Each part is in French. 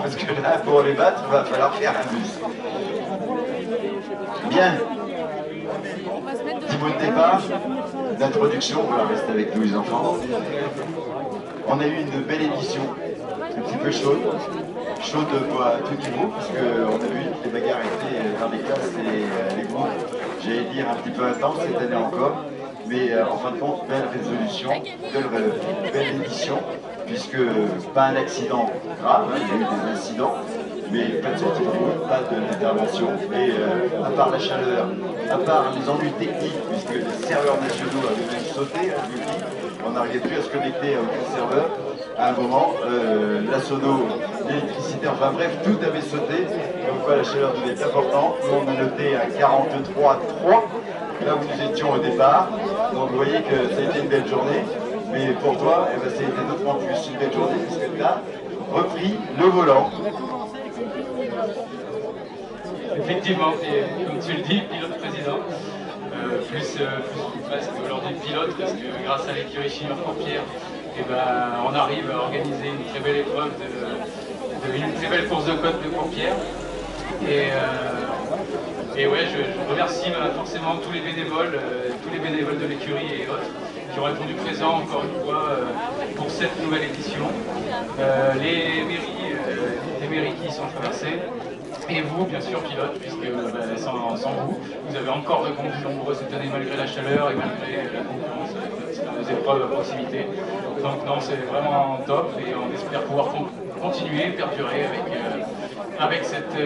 parce que là, pour les battre, il va falloir faire un bus. Bien. Petit mot de départ, d'introduction, on va rester avec nous les enfants. On a eu une belle édition, un petit peu chaude à tout niveau, parce qu'on a vu que les bagarres étaient dans les classes et les groupes, j'allais dire un petit peu intenses cette année encore, mais en fin de compte, belle résolution, belle édition, puisque pas un accident grave, il y a eu des incidents, mais pas de sortie de route, pas d'intervention. Et à part la chaleur, à part les ennuis techniques, puisque les serveurs nationaux avaient même sauté, on n'arrivait plus à se connecter à aucun serveur. À un moment, la sono, l'électricité, enfin bref, tout avait sauté. Donc quoi, la chaleur devait être importante. Nous, on a noté à 43,3, là où nous étions au départ. Donc vous voyez que ça a été une belle journée. Mais pour toi, eh ben, ça a été d'autant plus une belle journée, parce que tu as repris le volant. Effectivement, et comme tu le dis, pilote président, plus presque aujourd'hui pilote, parce que grâce à l'écurie Chimère Corpierre, eh ben, on arrive à organiser une très belle épreuve, une très belle course de côte de Corpierre. Et ouais, je remercie forcément tous les bénévoles de l'écurie et autres, qui ont répondu présent encore une fois pour cette nouvelle édition. Les mairies qui sont traversées. Et vous, bien sûr, pilote, puisque sans vous, vous avez encore répondu nombreux cette année malgré la chaleur et malgré la concurrence avec nos épreuves à proximité. Donc non, c'est vraiment top et on espère pouvoir continuer, perdurer avec cette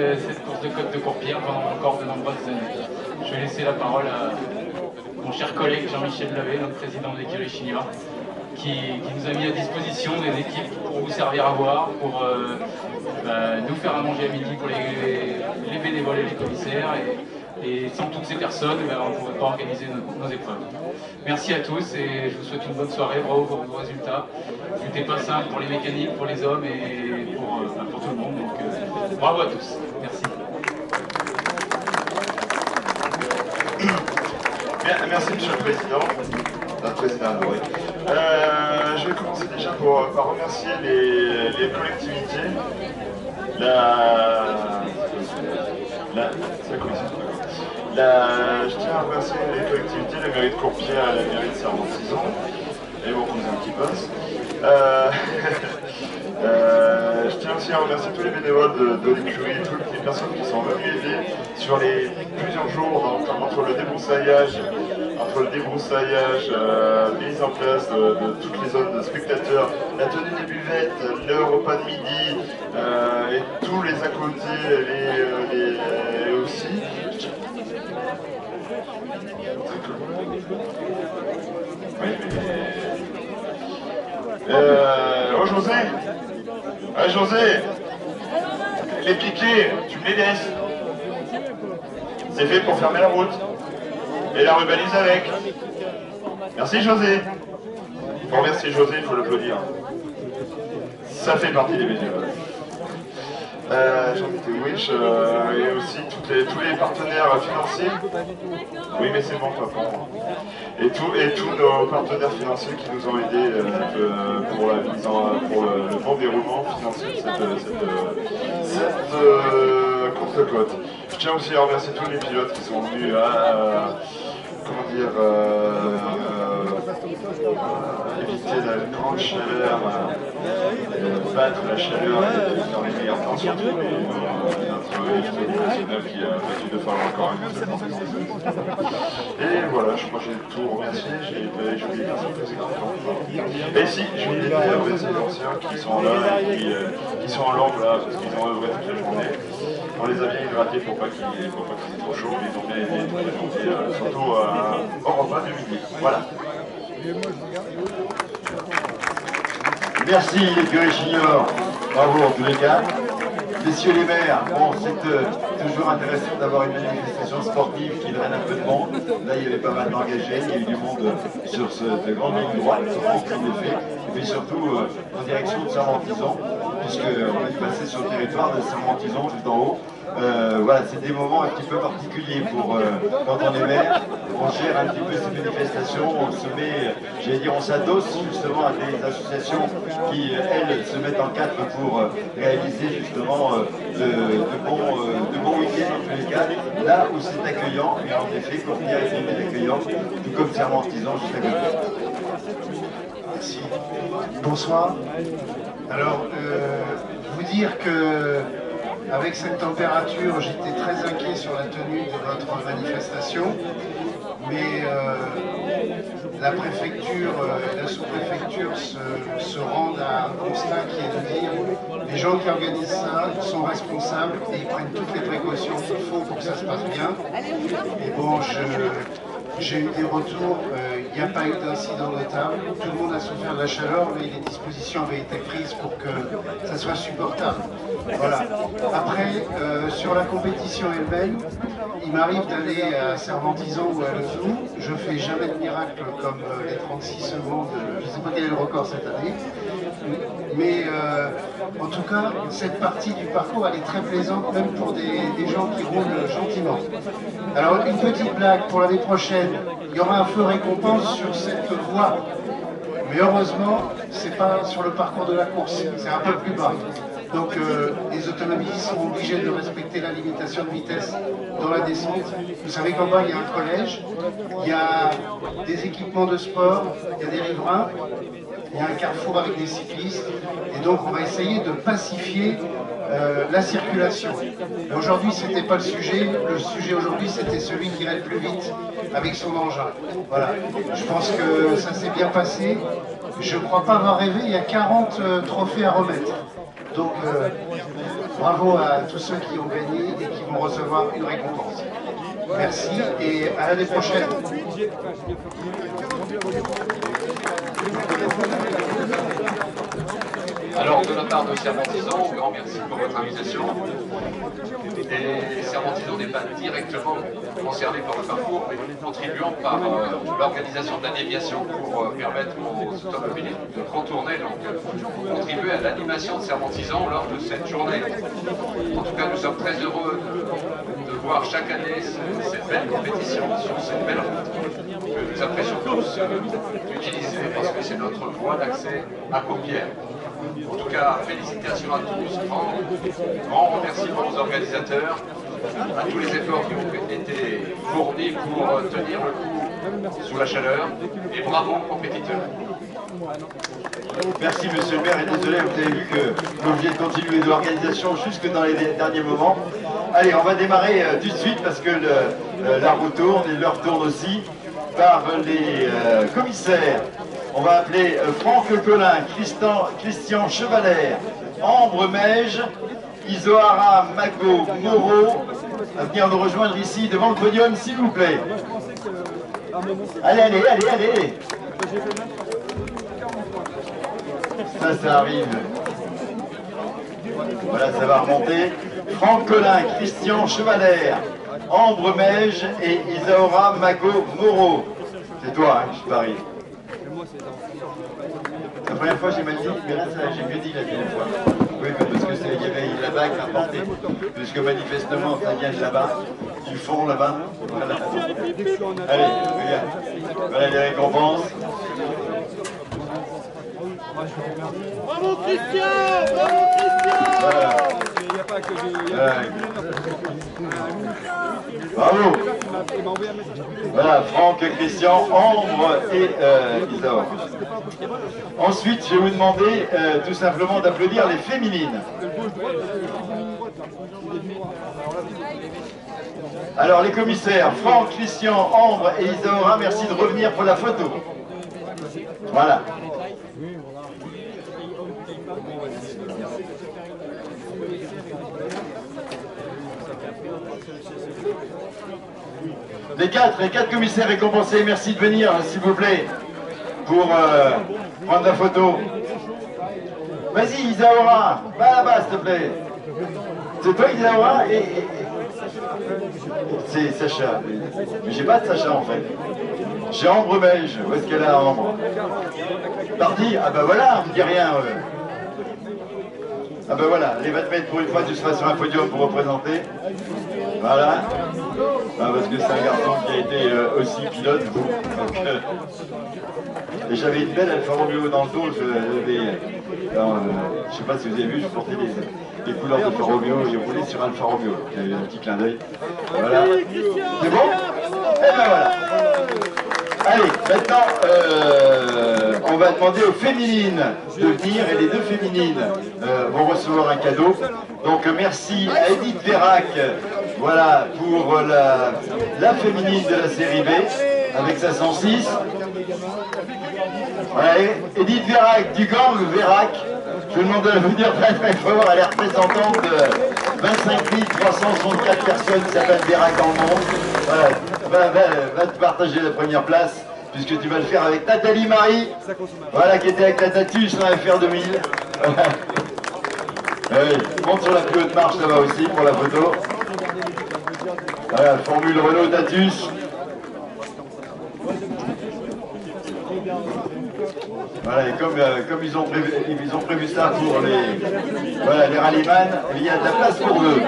course de côte de Corpierre pendant encore de nombreuses années. Je vais laisser la parole à mon cher collègue Jean-Michel Lavé, notre président de l'écurie Chignois, qui nous a mis à disposition des équipes pour vous servir à boire, pour nous faire à manger à midi pour les bénévoles et les commissaires. Et sans toutes ces personnes, on ne pourrait pas organiser nos épreuves. Merci à tous et je vous souhaite une bonne soirée. Bravo pour vos résultats. C'était pas simple pour les mécaniques, pour les hommes et pour tout le monde. Donc bravo à tous. Merci. Merci Monsieur le Président. Notre président adoré. Je vais commencer déjà par remercier les collectivités, je tiens à remercier les collectivités, la mairie de Corpierre et la mairie de Servant-Tison, et mon cousin qui passe. Je tiens aussi à remercier tous les bénévoles de l'écurie, toutes les personnes qui sont venues aider sur les plusieurs jours entre le débroussaillage, mise en place de toutes les zones de spectateurs, la tenue des buvettes, le repas de midi, et tous les à côté, et aussi. Oui, oh José! Ouais, José! Les piquets, tu me les laisses. C'est fait pour fermer la route. Et la rubalise avec. Merci José. Pour remercier José, il faut l'applaudir. Ça fait partie des bénévoles. Jean-Michel Wish et aussi tous les partenaires financiers. Oui, mais c'est bon, papa. Et tous nos partenaires financiers qui nous ont aidés pour le bon déroulement financier de cette course de côte. Je tiens aussi à remercier tous les pilotes qui sont venus éviter la grande chaleur, battre la chaleur dans les meilleurs temps, surtout notre national qui a battu de faire encore une seule. Et voilà, je crois que j'ai tout remercié, j'ai oublié personne très important. Et si, je voulais remercier les anciens qui sont là, qui sont en lampe là, parce qu'ils ont œuvré toute la journée. On les a bien hydratés pour pas qu'il ait trop chaud, mais ils ont bien aidé toute la journée, surtout au repas du midi. Voilà. Merci l'écurie Chignois, bravo en tous les cas. Messieurs les maires, bon, c'est toujours intéressant d'avoir une manifestation sportive qui draine un peu de monde. Là, il y avait pas mal d'engagés, il y a eu du monde sur cette grande ligne droite, en effet, et puis surtout en direction de Servant-Tison, puisqu'on est passé sur le territoire de Saint-Martison, juste en haut. Voilà, c'est des moments un petit peu particuliers pour quand on est maire, on gère un petit peu ces manifestations, on se met, j'allais dire, on s'adosse justement à des associations qui, elles, se mettent en quatre pour réaliser justement de bons week-ends en tous les cas, là où c'est accueillant, et en effet, Courtière est accueillant, tout comme Saint-Martison juste à côté. Merci. Bonsoir. Alors, vous dire que avec cette température, j'étais très inquiet sur la tenue de votre manifestation, mais la préfecture et la sous-préfecture se rendent à un constat qui est de dire les gens qui organisent ça sont responsables et ils prennent toutes les précautions qu'il faut pour que ça se passe bien. Et bon, j'ai eu des retours, il n'y a pas eu d'incident notable, tout le monde a souffert de la chaleur, mais les dispositions avaient été prises pour que ça soit supportable. Voilà. Après, sur la compétition elle-même, il m'arrive d'aller à Cervantison ou à Lezou, je fais jamais de miracle comme les 36 secondes, je ne sais pas quel est le record cette année, mais en tout cas, cette partie du parcours, elle est très plaisante, même pour des gens qui roulent gentiment. Alors, une petite blague pour l'année prochaine, il y aura un feu récompense sur cette voie. Mais heureusement, c'est pas sur le parcours de la course, c'est un peu plus bas. Donc les automobilistes seront obligés de respecter la limitation de vitesse dans la descente. Vous savez qu'en bas, il y a un collège, il y a des équipements de sport, il y a des riverains, il y a un carrefour avec des cyclistes. Et donc on va essayer de pacifier la circulation. Aujourd'hui, ce n'était pas le sujet. Le sujet aujourd'hui, c'était celui qui irait le plus vite avec son engin. Voilà. Je pense que ça s'est bien passé. Je ne crois pas avoir rêvé. Il y a 40 trophées à remettre. Donc, bravo à tous ceux qui ont gagné et qui vont recevoir une récompense. Merci et à l'année prochaine. Alors, de la part de Cervantison, grand merci pour votre invitation. Et Cervantison n'est pas directement concerné par le parcours, mais nous contribuons par l'organisation de la déviation pour permettre aux automobilistes de contourner, donc contribuer à l'animation de Cervantison lors de cette journée. En tout cas, nous sommes très heureux de voir chaque année cette belle compétition sur cette belle route que nous apprécions tous utiliser parce que c'est notre voie d'accès à Courtière. En tout cas, félicitations à tous, grand remerciement aux organisateurs, à tous les efforts qui ont été fournis pour tenir le coup sous la chaleur, et bravo aux compétiteurs. Merci monsieur le maire, et désolé, vous avez vu que l'objet de continuer de l'organisation jusque dans les derniers moments. Allez, on va démarrer tout de suite parce que la roue tourne et l'heure tourne aussi par les commissaires. On va appeler Franck Collin, Christian Chevaler, Ambre Meige, Isoara Mago Moreau, à venir nous rejoindre ici devant le podium, s'il vous plaît. Allez, allez, allez, allez. Ça arrive. Voilà, ça va remonter. Franck Collin, Christian Chevaler, Ambre Meige et Isaora Mago Moreau. C'est toi, hein, je parie. La première fois j'ai mal dit, mais là j'ai mieux dit la dernière fois. Oui, parce que il y avait la vague importée, puisque manifestement ça vient de là-bas, du fond là-bas. Voilà. Allez, regarde. Voilà les récompenses. Bravo Christian! Bravo Christian! Voilà. Bravo. Voilà, Franck, Christian, Ambre et Isaor. Ensuite, je vais vous demander tout simplement d'applaudir les féminines. Alors, les commissaires, Franck, Christian, Ambre et Isaora, merci de revenir pour la photo. Voilà. Les quatre commissaires récompensés, merci de venir, s'il vous plaît, pour prendre la photo. Vas-y, Isaora, va là-bas, s'il te plaît. C'est toi, Isaora, et... C'est Sacha. Mais j'ai pas de Sacha, en fait. J'ai Ambre Beige. Où est-ce qu'elle est, Ambre? Parti? Ah bah voilà, on ne dit rien. Ah ben voilà, allez, va te mettre pour une fois, tu seras sur un podium pour représenter. Voilà. Ah, parce que c'est un garçon qui a été aussi pilote. Donc, et j'avais une belle Alfa Romeo dans le dos. Je sais pas si vous avez vu, je portais les couleurs de Alfa Romeo et je roulais sur Alfa Romeo. Donc, il y avait un petit clin d'œil. Voilà. C'est bon? Et ben voilà. Allez, maintenant, on va demander aux féminines de venir et les deux féminines vont recevoir un cadeau. Donc merci à Edith Vérac, voilà, pour la féminine de la série B avec sa 106. Ouais, Edith Vérac du gang Vérac. Je vous demande de vous dire très très fort, elle est représentante de 25 364 personnes qui s'appellent Vérac dans le monde. Voilà, va te partager la première place, puisque tu vas le faire avec Nathalie Marie, voilà, qui était avec la Tatus dans l'affaire 2000. Oui, monte sur la plus haute marche, ça va aussi pour la photo. Voilà, Formule Renault Tatus. Voilà, et comme ils ont prévu ça pour les rallyman, il y a de la place pour deux.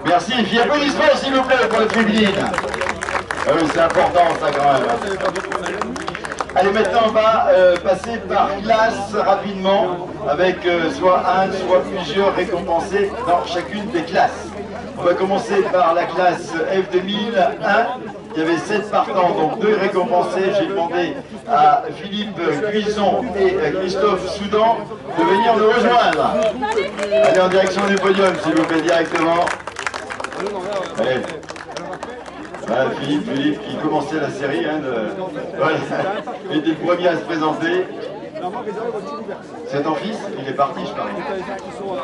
Merci, et puis applaudissements s'il vous plaît pour les féminines. Ah oui, c'est important ça quand même. Allez, maintenant on va passer par classe rapidement, avec soit un, soit plusieurs récompensés dans chacune des classes. On va commencer par la classe F2001. Il y avait 7 partants, donc 2 récompensés. J'ai demandé à Philippe Guison et à Christophe Soudan de venir nous rejoindre. Allez en direction du podium, s'il vous plaît, directement. Allez. Voilà, Philippe qui commençait la série, hein, voilà. Il était le premier à se présenter. C'est ton fils? Il est parti, je parie.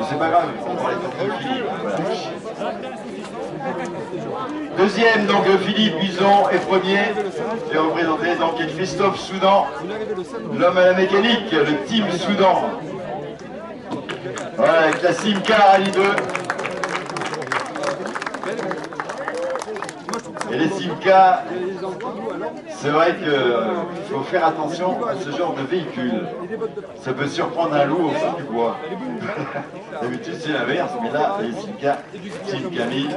C'est pas grave, on va parler de Philippe. Voilà. Deuxième, donc Philippe Guison est premier. J'ai représenté donc Christophe Soudan, l'homme à la mécanique, le team Soudan. Voilà, avec la Simca Rallye 2. Et les Simca, c'est vrai qu'il faut faire attention à ce genre de véhicule. Ça peut surprendre un loup au fond du bois. D'habitude c'est l'inverse, mais là, les Simca 1000.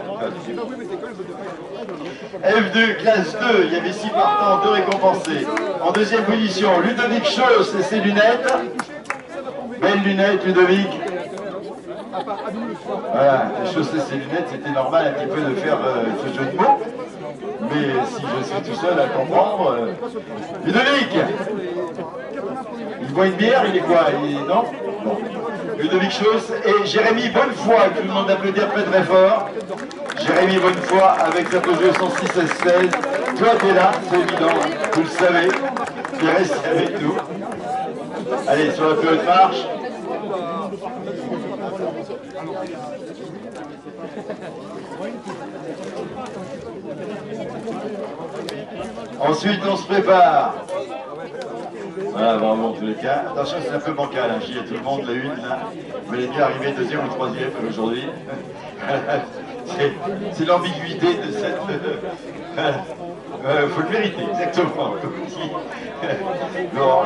F2, classe 2, il y avait 6 partants, 2 récompensés. En deuxième position, Ludovic Chauss et ses lunettes. Belles lunettes, Ludovic. Voilà, chausser ses lunettes, c'était normal un petit peu de faire ce jeu de mots. Mais si je suis tout seul à comprendre... Ludovic! Il boit une bière, il est quoi? Non? Bon. Ludovic Chauss et Jérémy Bonnefoy, que je vous demande d'applaudir très très fort. Jérémy Bonnefoy avec sa Peugeot 106 S16. Toi, t'es là, c'est évident, vous le savez. Tu es resté avec nous. Allez, sur la plus haute marche. Ensuite, on se prépare. Voilà, bravo en tous les cas. Attention, c'est un peu bancal, hein. J'y ai tout le monde, la une, là. Vous allez bien arriver deuxième ou troisième aujourd'hui. C'est l'ambiguïté de cette... faut le mériter, exactement. Bon,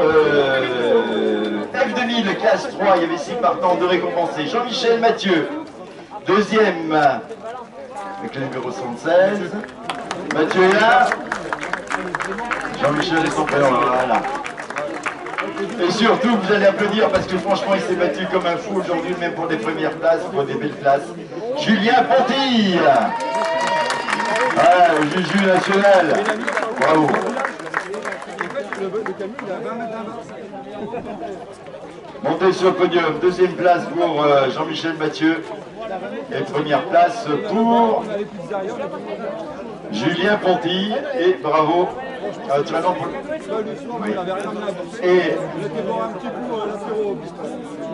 F2000, classe 3, il y avait 6 partants, 2 récompensés. Jean-Michel Mathieu, deuxième, avec le numéro 76. Mathieu est là. Jean-Michel est son prénom, voilà. Et surtout, vous allez applaudir parce que franchement, il s'est battu comme un fou aujourd'hui, même pour des premières places, pour des belles places. Julien Ponty. Voilà, le Juju national. Bravo. Montez sur le podium. Deuxième place pour Jean-Michel Mathieu. Et première place pour Julien Ponty. Et bravo. Tu vas pour... Oui. Et...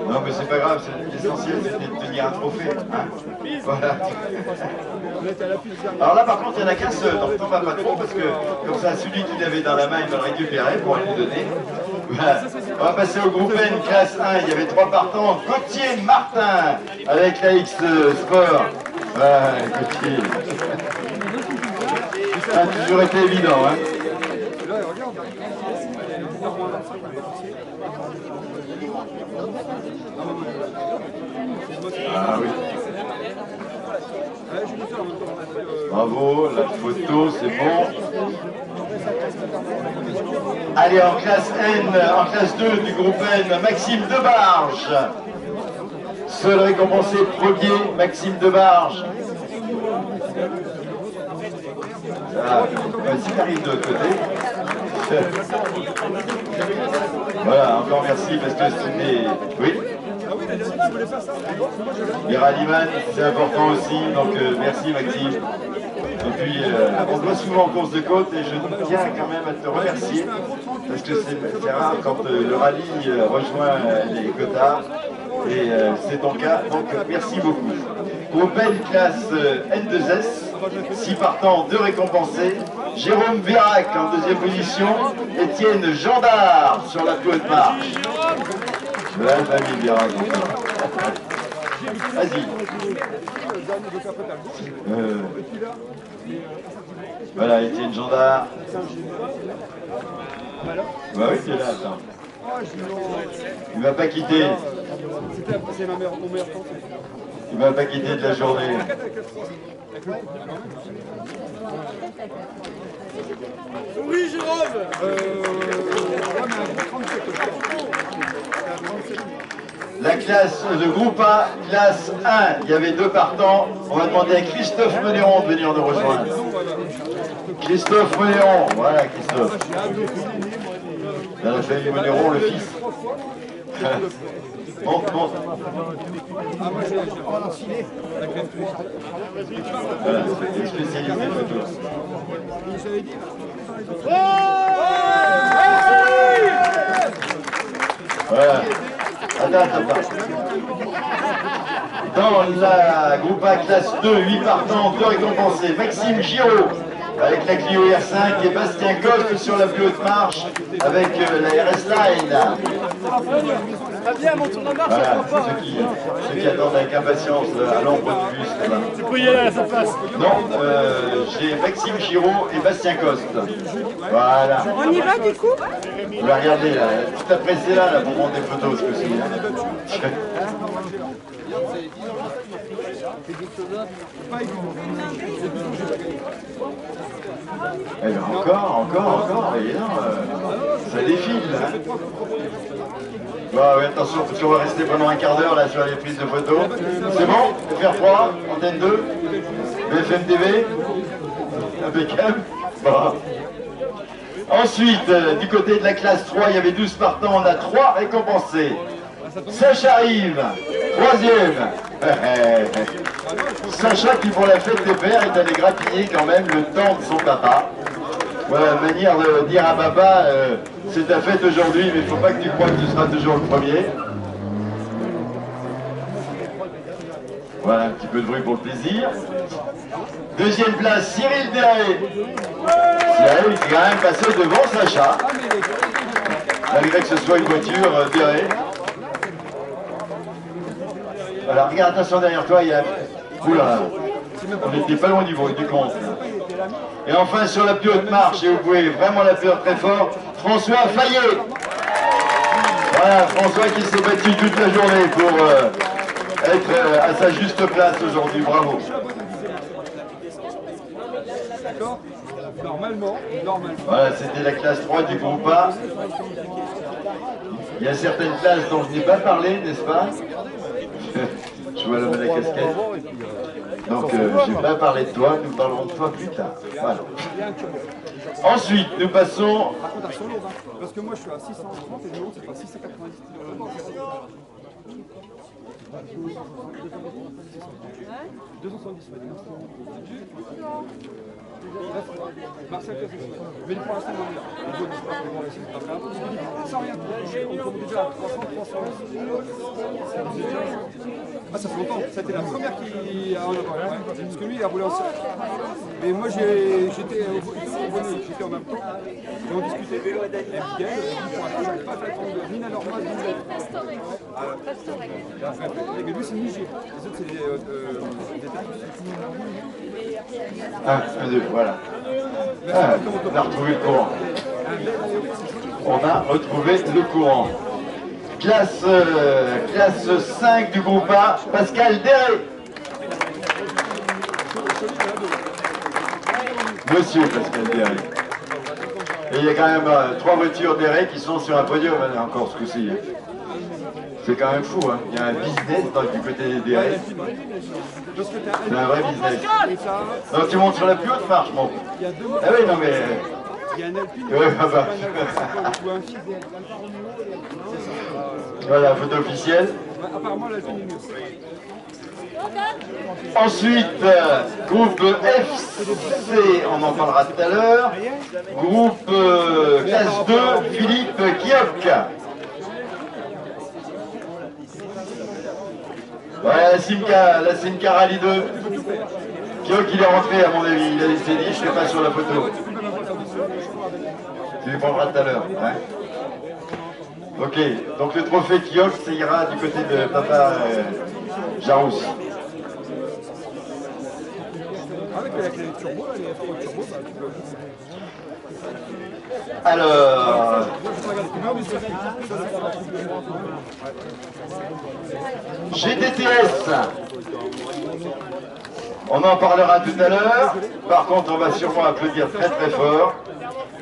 Non mais c'est pas grave, l'essentiel c'était de tenir un trophée. Hein, voilà. Alors là par contre il n'y en a qu'un seul, donc on va pas trop parce que comme ça celui qui l'avait dans la main il va le récupérer pour lui donner. Voilà. On va passer au groupe N, classe 1, il y avait 3 partants. Gauthier Martin avec la X Sport. écoutez. Ça a toujours été évident, hein. Ah oui. Bravo, la photo, c'est bon. Allez, en classe N, en classe 2 du groupe N, Maxime Debarge. Seul récompensé premier, Maxime Debarge. Vas-y, t'arrives de l'autre côté. Voilà, encore merci parce que c'était... Oui. Les rallyman, c'est important aussi, donc merci Maxime. Et puis, on te voit souvent en course de côte et je tiens quand même à te remercier parce que c'est rare quand le rallye rejoint les quotas et c'est ton cas, donc merci beaucoup. Groupe N, classe N2S, 6 partants, 2 récompensés. Jérôme Vérac en deuxième position, Étienne Gendard sur la plus haute marche. La famille Vérac. Vas-y. Voilà, Étienne Gendard. Bah oui, tu es là, attends. Il m'a pas quitté. C'est mon meilleur temps. Il m'a pas quitté de la journée. Oui, Jérôme. La classe de groupe A, classe 1, il y avait 2 partants. On va demander à Christophe Menéron de venir nous rejoindre. Christophe Menéron, voilà Christophe. Dans la famille Menéron, le fils. Monte. Voilà, c'est spécialisé photo. Voilà. Attends. Dans la groupe A classe 2, 8 partants, 2 récompensés. Maxime Giraud avec la Clio R5 et Bastien Coste sur la plus haute marche avec la RS Line. Voilà, ceux qui attendent avec impatience à l'ombre du bus. Tu peux y aller à sa place. Non, j'ai Maxime Giraud et Bastien Coste. Voilà. On y va du coup? Vous la regardez là, toute la presse est là pour prendre des photos ce coup-ci. Eh bien, encore, et non, ça défile là. Bon, oui, attention, on va rester pendant un quart d'heure là sur les prises de photos. C'est bon? FR3, Antenne 2, BFM TV, impeccable. Bon. Ensuite, du côté de la classe 3, il y avait 12 partants, on a 3 récompensés. Sacha arrive, 3e. Sacha qui pour la fête des pères est allé grappiller quand même le temps de son papa. Voilà, manière de dire à papa, c'est ta fête aujourd'hui, mais il ne faut pas que tu crois que tu seras toujours le premier. Voilà, un petit peu de bruit pour le plaisir. Deuxième place, Cyril Derré. Cyril qui est quand même passé devant Sacha, malgré que ce soit une voiture Derré. Alors regarde, attention derrière toi, il y a... Oula, on n'était pas loin du compte. Et enfin sur la plus haute marche, et vous pouvez vraiment l'applaudir très fort, François Fayet. Voilà, François qui s'est battu toute la journée pour être à sa juste place aujourd'hui, bravo. Normalement. Voilà, c'était la classe 3 du groupe A. Il y a certaines classes dont je n'ai pas parlé, n'est-ce pas? Je vois l'homme à la casquette. Donc, je n'ai pas parlé de toi, nous parlerons de toi plus tard. Voilà. Ensuite, nous passons... Parce que moi, je suis à 630 et Jérôme, c'est pas 690 kg. 270. Marcel Cassel. Mais pour l'instant, on est là. Les autres, je pense qu'on va essayer de taper un peu. Sans rien, on tombe déjà à 300, 300. Ah, ça fait longtemps. C'était la première qui a en parlé. Parce que lui, il a roulé en circuit. Et moi, j'étais au bonnet, j'étais en même temps. Et on discutait. Et Miguel, pour l'instant, j'arrive pas à faire ni la normale, ni la. Mais lui, c'est Niger. Les autres, c'est des taxes. 1, 2, voilà. Ah, on a retrouvé le courant. On a retrouvé le courant. Classe 5 du groupe A, Pascal Derré. Monsieur Pascal Derré. Et il y a quand même 3 voitures Derré qui sont sur un podium encore ce coup-ci. C'est quand même fou, hein. Il y a un business du côté des Derré. C'est un vrai business. Donc tu montes sur la plus haute marche, mon. Ah oui, non mais... Il y a un Alpine. Oui, ah bah. Voilà, photo officielle. Apparemment, l'Alpine est mieux. Ensuite, groupe FC, on en parlera tout à l'heure. Groupe classe 2, Philippe Kioc. Ouais, la Simca Rally 2. Kioc, il est rentré à mon avis. Il a laissé dit, je ne serai pas sur la photo. Tu les prendras tout à l'heure. Ouais. Ok, donc le trophée Kioc, ça ira du côté de papa Jarousse. Avec les turbos, les F3 turbos, ça tu peux. Alors, GTTS, on en parlera tout à l'heure. Par contre, on va sûrement applaudir très très fort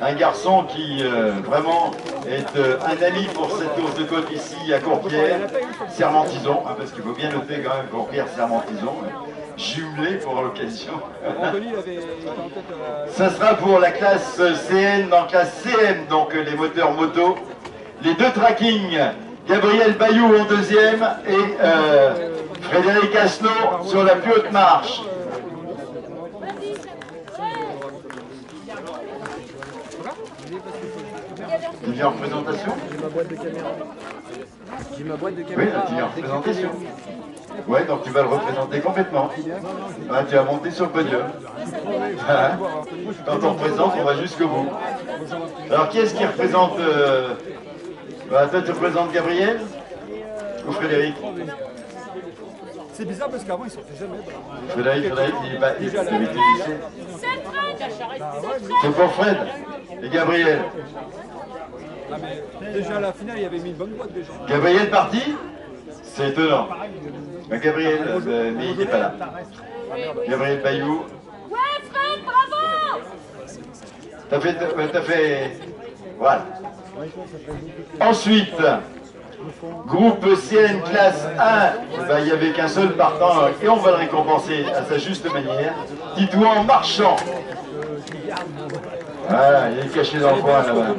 un garçon qui vraiment est un ami pour cette course de côte ici à Courpierre, Sermentison, hein, parce qu'il faut bien noter quand même Courpierre, Sermentison, jumelé pour l'occasion. Ça sera pour la classe CN, dans classe CM, donc les moteurs moto, les 2 trackings, Gabriel Bayou en deuxième et Frédéric Asnaud sur la plus haute marche. Tu viens en représentation? J'ai ma boîte de caméra. J'ai ma boîte de caméra. Oui, tu viens en représentation. Ouais, donc tu vas le représenter complètement. Ah, tu vas monter sur le podium. Voilà. Quand on représente, on va jusqu'au bout. Alors, qui est-ce qui représente toi, tu représentes Gabriel ou Frédéric? C'est bizarre parce qu'avant, ils sortaient jamais. Frédéric, il est pas... C'est pour Fred et Gabriel. Ah, mais déjà à la finale, il y avait mis une bonne boîte déjà. Gabriel parti? C'est étonnant. Mais Gabriel, mais il n'est pas là. Gabriel Bayou. Ouais, Fred, bravo! T'as fait... Voilà. Ensuite, groupe CN classe 1, il n'y avait qu'un seul partant et on va le récompenser à sa juste manière. Titouan Marchand. Voilà, il est caché dans le coin là-bas.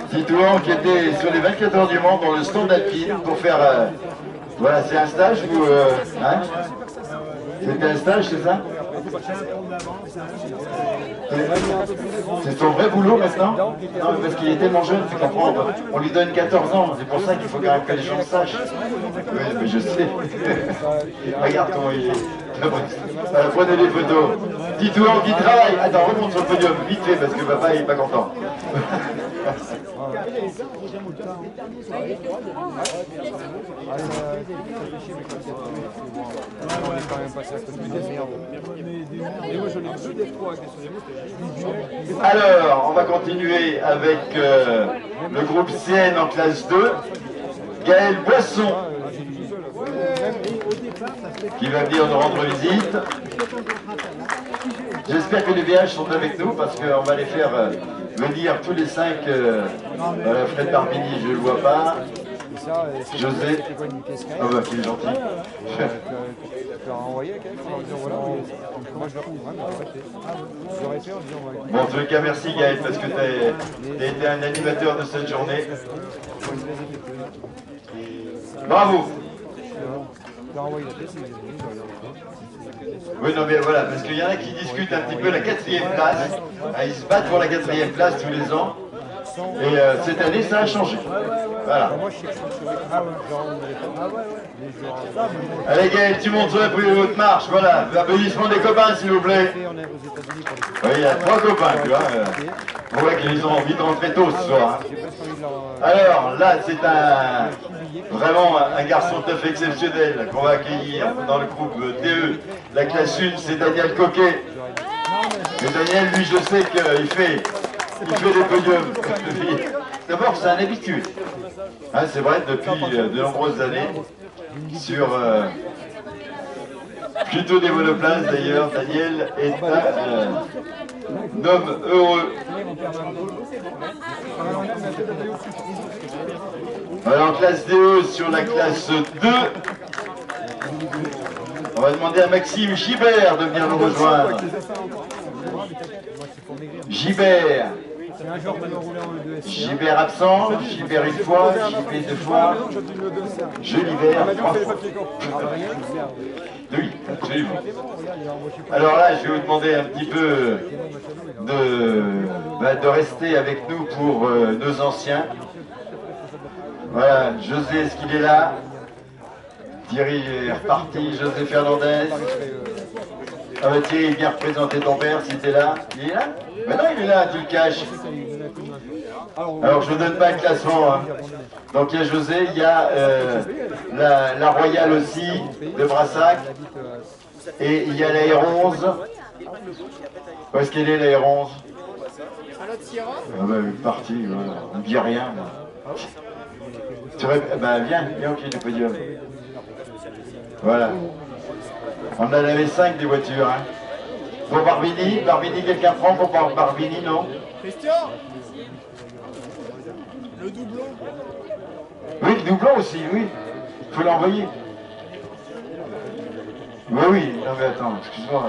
Titouan qui était sur les 24 heures du Mans dans le stand alpine pour faire... voilà, c'est un stage ou... hein? C'était un stage, c'est ça? C'est son vrai boulot maintenant? Non, mais parce qu'il est tellement jeune, tu comprends. On lui donne 14 ans, c'est pour ça qu'il faut quand même que les gens le sachent. Oui, mais je sais. Regarde comment il est. Prenez les photos. Titouan qui travaille. Attends, remonte sur le podium, vite fait, parce que papa il est pas content. Alors, on va continuer avec le groupe CN en classe 2. Gaël Boisson, qui va venir nous rendre visite. J'espère que les VH sont avec nous, parce qu'on va les faire venir tous les 5. Fred Barbini, je ne le vois pas. José, ah bah qu'il est gentil. Bon, en tout cas, merci Gaël, parce que tu as été un animateur de cette journée. Bravo. Oui, non, mais voilà, parce qu'il y en a qui discutent un petit peu la 4e place. Ah, ils se battent pour la 4e place tous les ans. Et cette année, ça a changé. Voilà. Allez, Gaël, tu montes sur la plus haute marche. Voilà. Applaudissements des copains, s'il vous plaît. Oui, il y a 3 copains, tu vois. On voit qu'ils ont envie de rentrer tôt ce soir. Alors, là, c'est vraiment un garçon tout à fait exceptionnel qu'on va accueillir dans le groupe DE. La classe 1, c'est Daniel Coquet. Et Daniel, lui, je sais qu'il fait des podiums. D'abord, c'est un habitude. Hein, c'est vrai, depuis de nombreuses années, sur plutôt des monoplaces d'ailleurs, Daniel est un homme heureux. Alors, en classe DE, sur la classe 2, on va demander à Maxime Gibert de venir nous rejoindre. Gibert. Gibert absent, Gibert une fois, Gibert 2 fois, Gelibert 3 fois. Oui, absolument. Alors là, je vais vous demander un petit peu de rester avec nous pour nos anciens. Voilà, José, est-ce qu'il est là? Thierry est reparti, José Fernandez. Ah bah Thierry, viens représenter ton père si t'es là. Il est là? Ben non, il est là, tu le caches. Alors je ne donne pas le classement. Hein. Donc il y a José, il y a la Royale aussi, de Brassac. Et il y a la R11. Où est-ce qu'elle est la R11? Ah bah parti, voilà. On ne dit rien. Bah viens au pied du podium. Voilà. On en avait 5 des voitures. Hein. Pour Barbini, quelqu'un prend pour Barbini, non? Christian, le doublon. Oui, le doublon aussi, oui. Il faut l'envoyer. Oui, oui. Non mais attends, excuse-moi.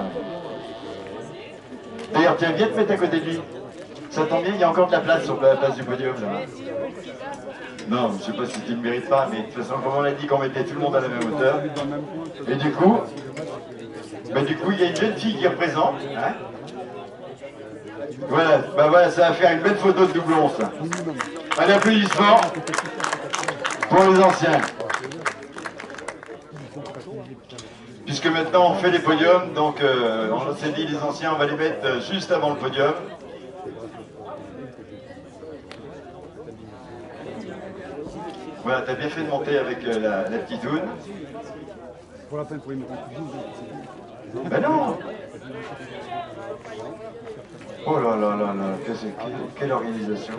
D'ailleurs, tiens, viens te mettre à côté de lui. Ça tombe bien, il y a encore de la place sur la place du podium, là. Non, je sais pas si tu ne mérites pas, mais de toute façon, comme on a dit qu'on mettait tout le monde à la même hauteur. Et du coup, il y a une jeune fille qui représente. Hein. Voilà, bah voilà, ça va faire une belle photo de doublon, ça. Un applaudissement pour les anciens. Puisque maintenant on fait les podiums, donc on s'est dit les anciens, on va les mettre juste avant le podium. Voilà, t'as bien fait de monter avec la petite Oune. Pour la peine, pour y mettre Ben non. Oh là là là là, quelle organisation.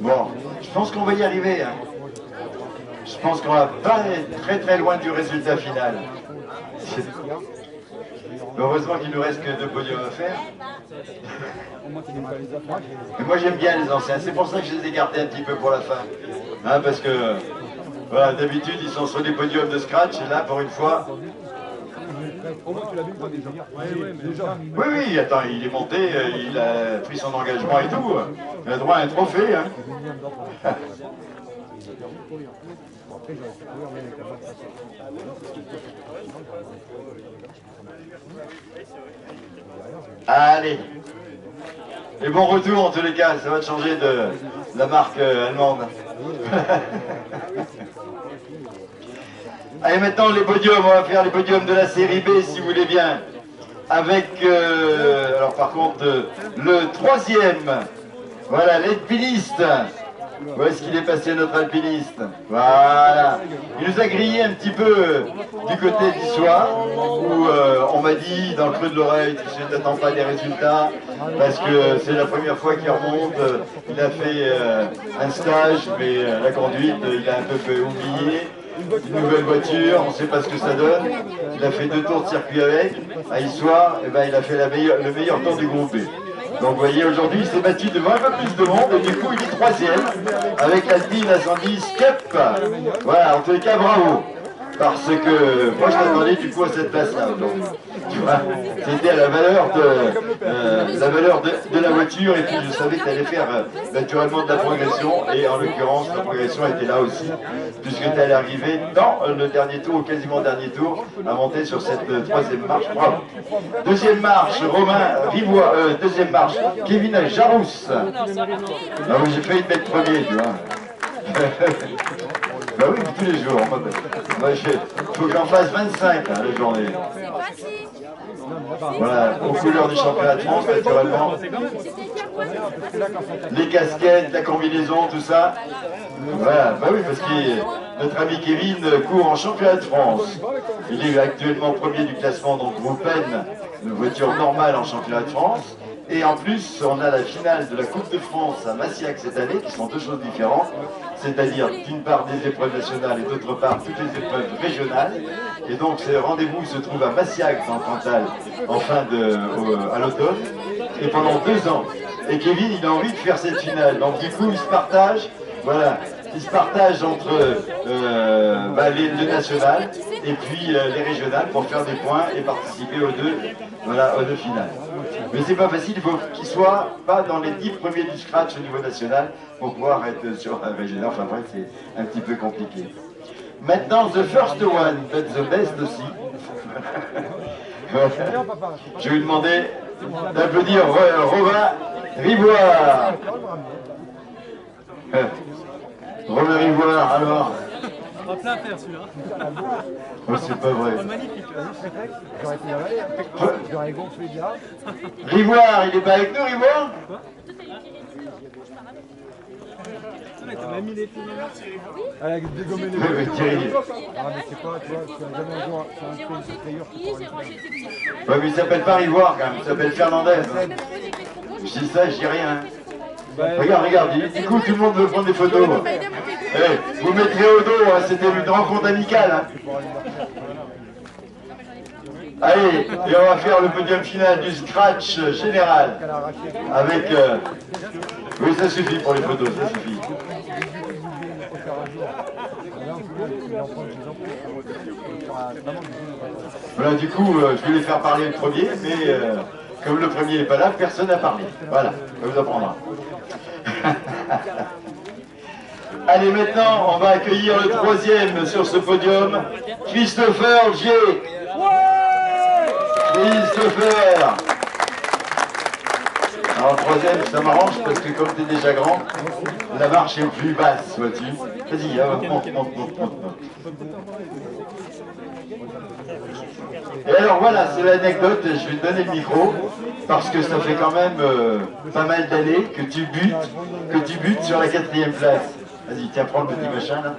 Bon, je pense qu'on va y arriver. Hein. Je pense qu'on va pas être très très loin du résultat final. Heureusement qu'il ne nous reste que 2 podiums à faire. Mais moi j'aime bien les anciens, c'est pour ça que je les ai gardés un petit peu pour la fin. Hein, parce que voilà, d'habitude ils sont sur des podiums de scratch et là pour une fois. Oui, oui, attends, il est monté, il a pris son engagement et tout. Il a droit à un trophée. Hein. Allez. Et bon retour en tous les cas, ça va te changer de la marque allemande. Allez, maintenant les podiums, on va faire les podiums de la série B si vous voulez bien. Avec, alors par contre, le 3e, voilà, l'alpiniste. Où est-ce qu'il est passé notre alpiniste? Voilà. Il nous a grillé un petit peu du côté d'Issoire, où on m'a dit dans le creux de l'oreille, tu ne t'attends pas des résultats, parce que c'est la première fois qu'il remonte. Il a fait un stage, mais la conduite, il a un peu fait oublier. Une nouvelle voiture, on ne sait pas ce que ça donne. Il a fait 2 tours de circuit avec. À Issoire, et ben, il a fait le meilleur tour du groupe B. Donc vous voyez, aujourd'hui il s'est battu devant un peu plus de monde et du coup il est 3e avec l'Alpine à 110 Cup. Voilà, en tous les cas, bravo. parce que moi je t'attendais du coup à cette place-là. Tu vois, c'était à la valeur de la voiture, et puis je savais que tu allais faire naturellement de la progression, et en l'occurrence la progression était là aussi, puisque tu allais arriver dans le dernier tour, ou quasiment dernier tour, à monter sur cette troisième marche. Bravo. Deuxième marche, Romain Rivoire, deuxième marche, Kevin Jarousse. Ah oui, j'ai failli te mettre premier, tu vois. Bah oui, tous les jours. Moi, il faut que j'en fasse 25 hein, la journée. Voilà, aux couleurs du championnat de France, naturellement. Les casquettes, la combinaison, tout ça. Voilà, bah oui, parce que notre ami Kevin court en championnat de France. Il est actuellement premier du classement, donc groupe N, une voiture normale en championnat de France. Et en plus, on a la finale de la Coupe de France à Massiac cette année, qui sont deux choses différentes. C'est-à-dire, d'une part, des épreuves nationales et d'autre part, toutes les épreuves régionales. Et donc, ce rendez-vous se trouve à Massiac, dans le Cantal, à l'automne, et pendant 2 ans. Et Kevin, il a envie de faire cette finale. Donc, du coup, il se partage, voilà, il se partage entre le national et puis les régionales pour faire des points et participer aux deux finales. Mais c'est pas facile, il faut qu'il soit pas dans les 10 premiers du scratch au niveau national pour pouvoir être sur un régional. Enfin bref, c'est un petit peu compliqué. Maintenant, the first one, but the best aussi. Je vais lui demander d'applaudir Romain Rivoire. Romain Rivoire, alors. On va plein faire celui-là. Oh, c'est pas vrai. Magnifique. J'aurais pu l'avaler, j'aurais gonflé bien. Rivoire, il est pas avec nous, Rivoire? T'as même mis les pieds. Avec dégommer les Oui, Thierry. Ah, mais c'est pas, tu vois, tu as jamais un joueur, c'est un player qui Ouais, mais il s'appelle pas Rivoire quand même, il s'appelle Fernandez. Je dis ça, je dis rien. Regarde, du coup tout le monde veut prendre des photos. Eh, vous mettrez au dos, hein, c'était une rencontre amicale. Hein. Allez, et on va faire le podium final du scratch général. Avec... Oui, ça suffit pour les photos, ça suffit. Voilà, du coup, je vais les faire parler le premier, mais comme le premier n'est pas là, personne n'a parlé. Voilà, ça vous apprendra. Allez, maintenant, on va accueillir le troisième sur ce podium, Christopher G. Christopher. Alors, le troisième, ça m'arrange parce que comme tu es déjà grand, la marche est plus basse, vois-tu. Vas-y, monte. Et alors voilà, c'est l'anecdote, je vais te donner le micro, parce que ça fait quand même pas mal d'années que tu butes sur la 4e place. Vas-y, tiens, prends le petit machin là,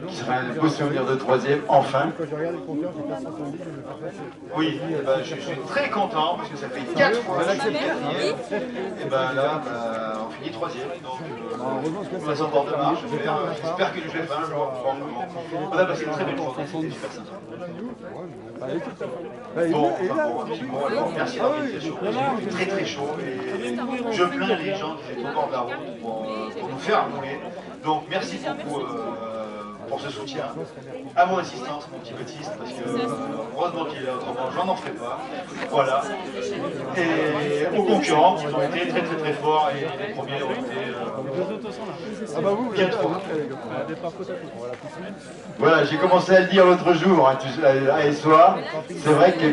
qui sera un beau souvenir de troisième, enfin. Oui, ben, je suis très content, parce que ça fait 4 fois que je suis quatrième, et ben là, on finit troisième, donc on va s'en porter de marche, j'espère que je vais faire un jour. On a passé une très belle journée, c'était super sympa. Bon, alors, merci l'organisation, il fait très chaud, et je plains les gens qui étaient au bord de la route pour nous faire rouler. Donc merci beaucoup pour ce soutien, à mon assistance, mon petit Baptiste, parce que heureusement qu'il est là, autrement j'en ferai pas. Voilà. Et aux concurrents qui ont été très forts, et les premiers ont été bien trop. Voilà, j'ai commencé à le dire l'autre jour, hein, à Essoir. C'est vrai que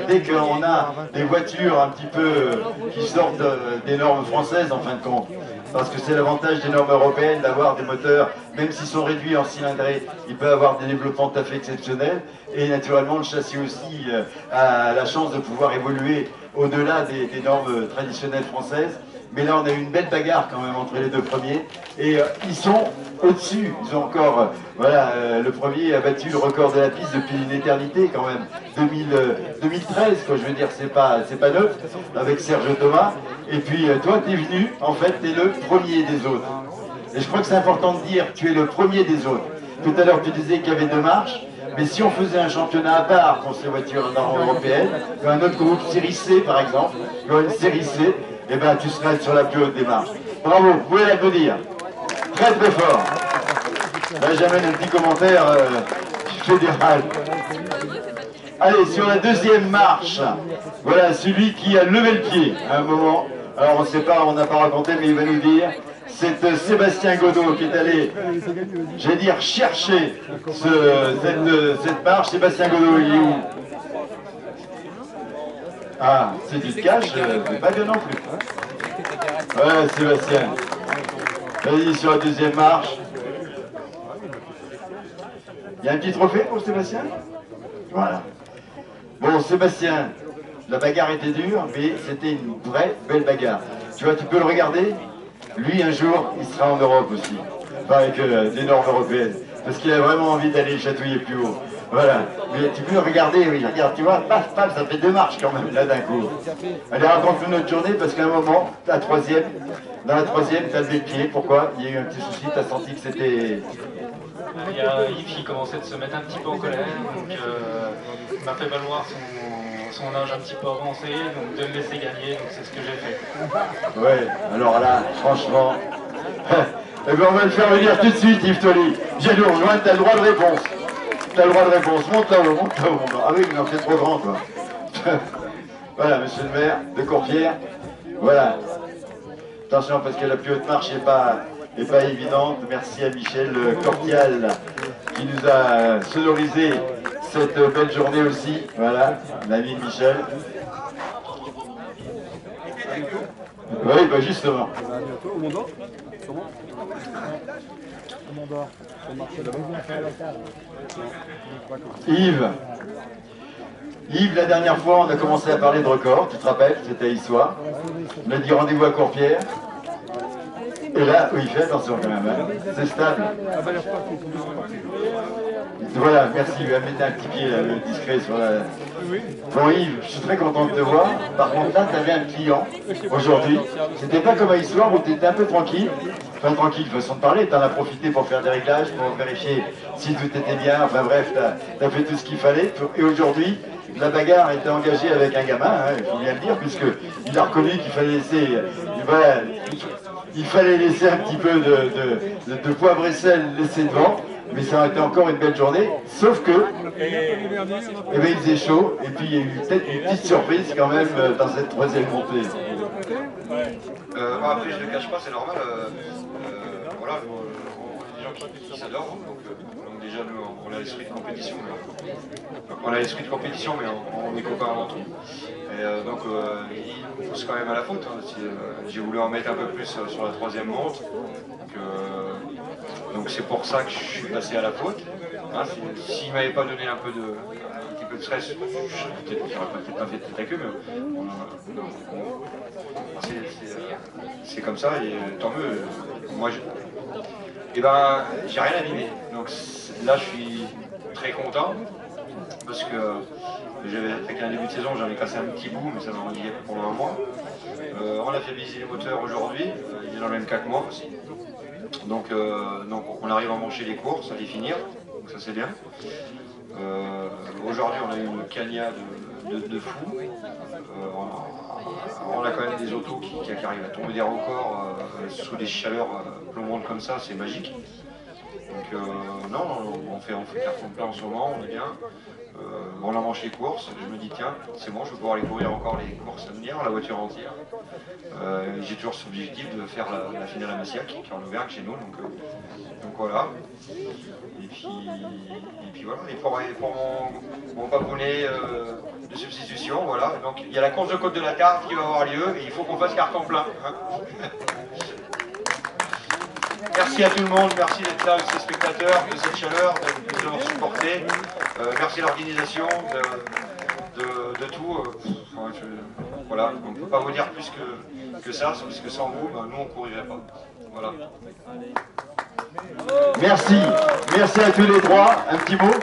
dès qu'on a des voitures un petit peu qui sortent des normes françaises en fin de compte, parce que c'est l'avantage des normes européennes d'avoir des moteurs, même s'ils sont réduits en cylindrée, il peut avoir des développements tout à fait exceptionnels. Et naturellement, le châssis aussi a la chance de pouvoir évoluer au-delà des normes traditionnelles françaises. Mais là, on a eu une belle bagarre quand même entre les deux premiers. Et ils sont au-dessus. Ils ont encore... le premier a battu le record de la piste depuis une éternité quand même. 2013, quoi, je veux dire, c'est pas neuf, avec Serge Thomas. Et puis, toi, tu es venu, en fait, tu es le premier des autres. Et je crois que c'est important de dire, tu es le premier des autres. Tout à l'heure, tu disais qu'il y avait 2 marches. Mais si on faisait un championnat à part pour ces voitures européennes, un autre groupe série C, par exemple, une série C, eh ben, tu serais sur la plus haute des marches. Bravo, vous pouvez l'applaudir. Très fort. Benjamin, un petit commentaire. fédéral. Allez, sur la deuxième marche, voilà celui qui a levé le pied à un moment. Alors on ne sait pas, on n'a pas raconté, mais il va nous dire. C'est Sébastien Godot qui est allé, j'allais dire, chercher cette marche. Sébastien Godot, il est où? Ah, c'est du cash, c'est pas bien non plus. Ouais, Sébastien. Vas-y, sur la deuxième marche. Il y a un petit trophée pour Sébastien? Voilà. Bon, Sébastien, la bagarre était dure, mais c'était une vraie belle bagarre. Tu vois, tu peux le regarder. Lui, un jour, il sera en Europe aussi. Pas avec des normes européennes. Parce qu'il a vraiment envie d'aller chatouiller plus haut. Voilà. Mais tu peux le regarder, oui, regarde, tu vois, paf, paf, ça fait 2 marches quand même, là, d'un coup. Allez, raconte-nous notre journée, parce qu'à un moment, dans la troisième, tu as levé le pied. Pourquoi? Il y a eu un petit souci, tu as senti que c'était... Il y a Yves qui commençait de se mettre un petit peu en colère, donc il m'a fait valoir son âge un petit peu avancé, donc de le laisser gagner, donc c'est ce que j'ai fait. Ouais, alors là, franchement, eh ben on va le faire venir tout de suite, Yves Tolly. Viens nous rejoindre, t'as le droit de réponse. T'as le droit de réponse, monte là-haut, monte là-haut. Ah oui, mais c'est trop grand, toi. Voilà, monsieur le maire de Courpierre. Voilà. Attention, parce que la plus haute marche n'est pas évidente. Merci à Michel Cortial qui nous a sonorisé cette belle journée aussi. Voilà, l'ami Michel. Oui, bah justement. À bientôt, au Mont d'Or. Sûrement. Au Mont d'Or. Sur le marché là-bas. Yves, la dernière fois, on a commencé à parler de record, tu te rappelles, c'était hier soir. On a dit rendez-vous à Courpierre. Et là, oui, fais attention quand même, hein. C'est stable. Voilà, merci, il va mettre un petit pied discret sur la... Bon Yves, je suis très content de te voir. Par contre là, tu avais un client aujourd'hui. C'était pas comme hier soir où tu étais un peu tranquille. Enfin tranquille, façon de parler, tu en as profité pour faire des réglages, pour vérifier si tout était bien. Enfin bref, tu as fait tout ce qu'il fallait. Et aujourd'hui, la bagarre était engagée avec un gamin, hein, il faut bien le dire, puisqu'il a reconnu qu'il fallait laisser... Voilà, il fallait laisser un petit peu de poivre et sel laissé devant. Mais ça a été encore une belle journée, sauf que eh ben, il faisait chaud, et puis il y a eu peut-être une petite surprise quand même dans cette troisième montée. Après, je ne le cache pas, c'est normal. Voilà, on est des gens qui s'adorent, donc déjà nous, on a l'esprit de compétition. On a l'esprit de compétition, mais on est copains avant tout. Et donc il pousse quand même à la faute. Hein. J'ai voulu en mettre un peu plus sur la troisième monte. Donc c'est pour ça que je suis passé à la faute. Hein, s'il ne m'avait pas donné un petit peu de stress, je n'aurais peut-être pas fait de tête à queue, mais c'est comme ça, et tant mieux. Moi, j'ai rien abîmé. Donc là, je suis très content, parce que avec un début de saison, j'avais cassé un petit bout, mais ça m'a rendu pendant un mois. On a fait viser les moteurs aujourd'hui, il est dans le même cas que moi aussi. Donc on arrive à mancher les courses, à les finir, donc ça c'est bien. Aujourd'hui on a eu une cagna de fou. On a quand même des autos qui arrivent à tomber des records sous des chaleurs plombantes comme ça, c'est magique. Donc non, on fait carton plein en ce moment, on est bien. On a manché les courses, je me dis tiens, c'est bon, je vais pouvoir aller courir encore les courses à venir, la voiture entière. J'ai toujours cet objectif de faire la finale à Massiac, qui est en Auvergne chez nous, donc voilà. Et puis voilà, et pour mon papounet de substitution, voilà. Donc il y a la course de Côte de la Tarte qui va avoir lieu, et il faut qu'on fasse carton plein. Hein. Merci à tout le monde, merci d'être là avec ces spectateurs, de cette chaleur, de nous avoir supportés. Merci à l'organisation, de tout. Voilà, on ne peut pas vous dire plus que ça, parce que sans vous, nous on ne courirait pas. Voilà. Merci à tous les trois. Un petit mot.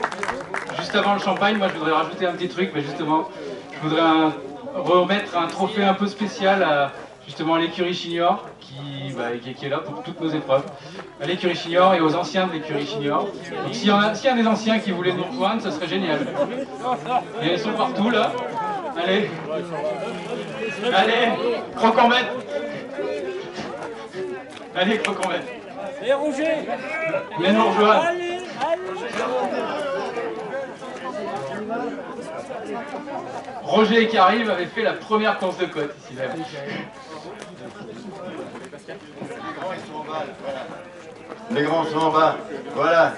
Juste avant le champagne, moi je voudrais rajouter un petit truc, mais justement, je voudrais remettre un trophée un peu spécial à justement l'écurie Chignor, qui est là pour toutes nos épreuves, à l'écurie Chignor et aux anciens de l'écurie Chignor. Donc s'il y a des anciens qui voulaient nous rejoindre, ce serait génial. Et ils sont partout là. Allez, croc-en-bête. Allez, croc-en-bête. Et Rouget. Venez nous rejoindre. Allez. Roger et Karim avaient fait la première course de côte ici même. Les grands sont en bas, voilà.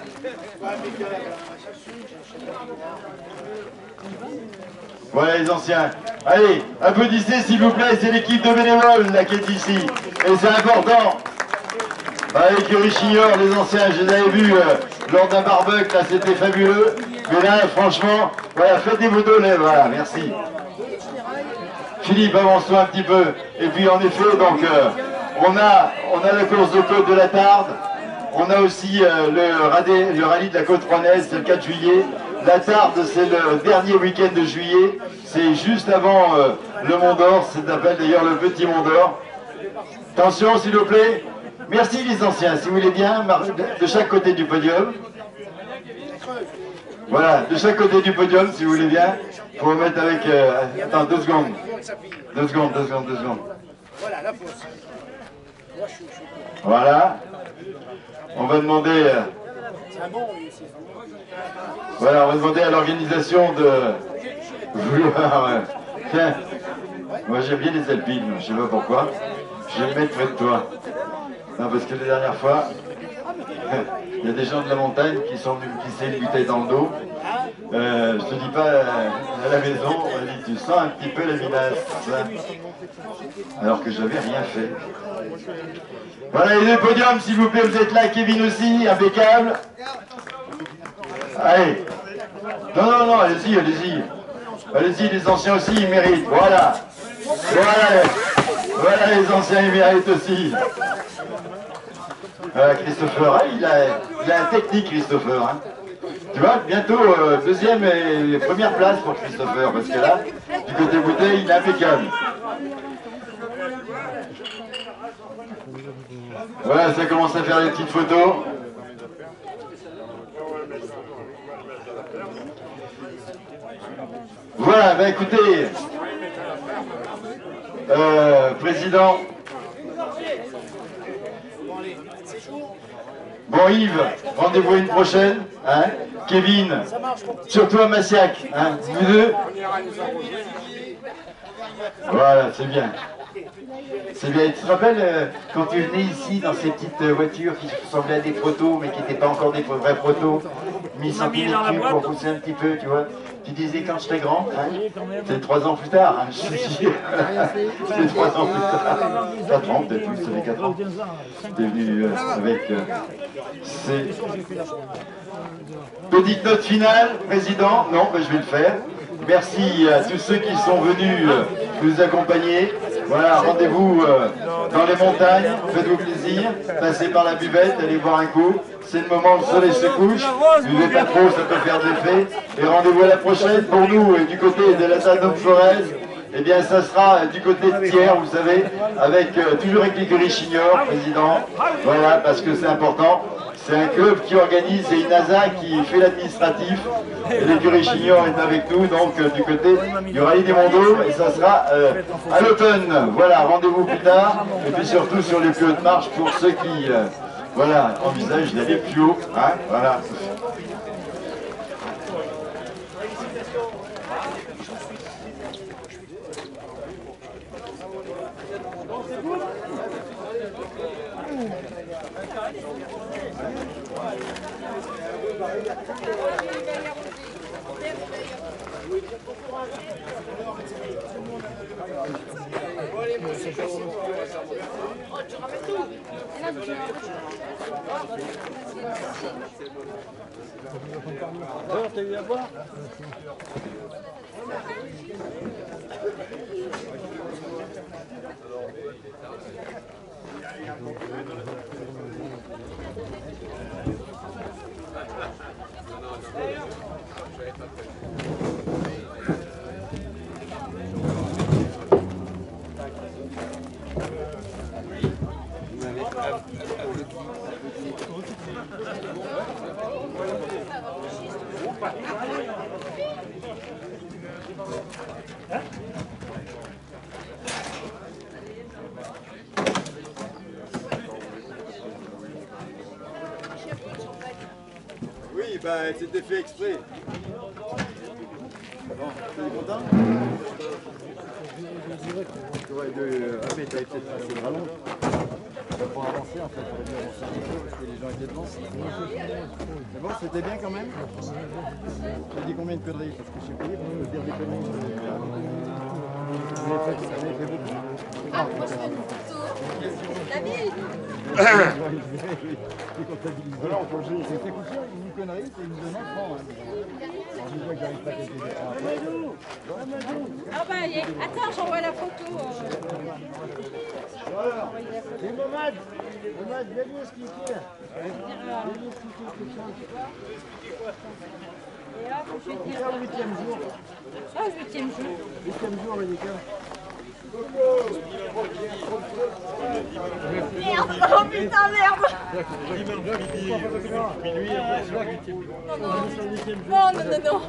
Voilà les anciens. Allez, applaudissez s'il vous plaît, c'est l'équipe de bénévoles là qui est ici. Et c'est important. L'écurie Chignor, les anciens, je les avais vus lors d'un barbecue, là c'était fabuleux. Mais là, franchement, voilà, faites des photos là, voilà, merci. Philippe, avance-toi un petit peu. Et puis en effet, donc, on a la course de côte de la Tarde. On a aussi le rallye de la côte rouennaise, c'est le 4 juillet. La Tarde, c'est le dernier week-end de juillet. C'est juste avant le Mont d'Or. Ça s'appelle d'ailleurs le Petit Mont d'Or. Attention, s'il vous plaît. Merci les anciens, si vous voulez bien, de chaque côté du podium. Voilà, de chaque côté du podium, si vous voulez bien. Il faut mettre avec... attends, 2 secondes. 2 secondes. Voilà. On va demander... voilà, on va demander à l'organisation de vouloir... tiens, moi j'aime bien les alpines, je sais pas pourquoi. Je vais les mettre près de toi. Non, parce que la dernière fois, il y a des gens de la montagne qui sont venus me glisser une bouteille dans le dos. Je te dis pas, à la maison, on m'a dit, tu sens un petit peu la vinasse. Alors que j'avais rien fait. Voilà les 2 podiums, s'il vous plaît, vous êtes là, Kevin aussi, impeccable. Allez. Non, allez-y. Allez-y, les anciens aussi, ils méritent. Voilà. Voilà les anciens, ils méritent aussi. Christopher, il a la technique, Christopher. Hein. Tu vois, bientôt deuxième et première place pour Christopher, parce que là, du côté bouteille, il est impeccable. Voilà, ça commence à faire des petites photos. Voilà, bah écoutez, président. Bon Yves, rendez-vous une prochaine. Hein. Kevin, surtout à Massiac. Hein. Vous deux. Voilà, c'est bien. C'est bien. Tu te rappelles quand tu venais ici dans ces petites voitures qui ressemblaient à des protos, mais qui n'étaient pas encore des vrais protos, mis centimètres cubes pour pousser un petit peu, tu vois. Tu disais quand je serai grand, hein, c'est 3 ans plus tard, hein, je suis sûr. C'est 3 ans plus tard. 4 ans peut-être, oui, ça fait 4 ans. T'es venu avec ces petites notes finales, président. Non, ben, je vais le faire. Merci à tous ceux qui sont venus nous accompagner. Voilà, rendez-vous dans les montagnes, faites-vous plaisir, passez par la buvette, allez boire un coup. C'est le moment où le soleil se couche, buvez pas trop, ça peut faire de l'effet. Et rendez-vous à la prochaine pour nous, du côté de la salle Forez. Eh bien, ça sera du côté de Thiers, vous savez, avec toujours avec l'écurie Chignor, président. Voilà, parce que c'est important. C'est un club qui organise, c'est une NASA qui fait l'administratif. Et l'écurie Chignor est avec nous, donc du côté du rallye des Monts d'Or, et ça sera à l'automne. Voilà, rendez-vous plus tard. Et puis surtout sur les plus hautes marches pour ceux qui voilà, envisagent d'aller plus haut. Hein, voilà. T'as eu à boire? Oui, bah c'était fait exprès. mais t'avais peut-être passé le rallonge. Pour avancer, en fait, on aurait dû avancer un peu parce que les gens étaient devant. Mais bon, c'était bien quand même. J'ai dit combien de conneries parce que je suis payé pour me dire des conneries. Vous avez fait beaucoup. Ah, moi je fais une photo. David. Voilà, on peut le jouer. C'est couché, une connerie, c'est une zone franc. Alors je vois que j'arrive pas à quelques écrans. Ah bah, attends, j'envoie la photo. Et Momad, viens nous expliquer. Et là, faut que je C'est le 8e jour. Ah, le 8e jour. 8e jour, Médica. Merde, oh putain, merde. Non, non, non, non.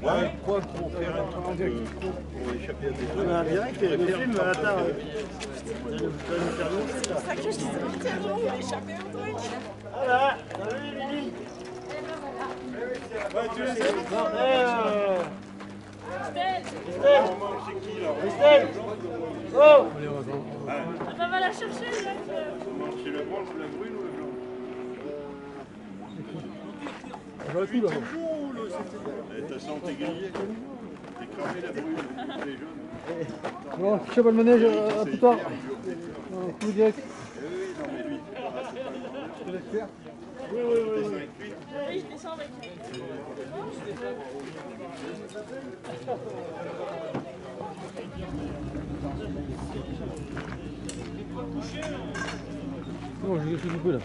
Ouais, quoi pour faire un truc pour échapper à des trucs. On a direct le film à la table. C'est pour ça que je suis sortie, je voulais échapper au truc. Voilà, salut Lily. Ouais, tu le sais. Christelle. Oh. Ah bah, va la chercher, là. C'est le blanc, la brune ou le blanc? T'as santé grillé. T'es cramé la brune, les jaunes. Bon, je sais pas le manège, à plus tard. Coup direct. Oui, non mais lui. Je te laisse faire. Oui. Oui, je descends avec lui. Non, je suis un peu là.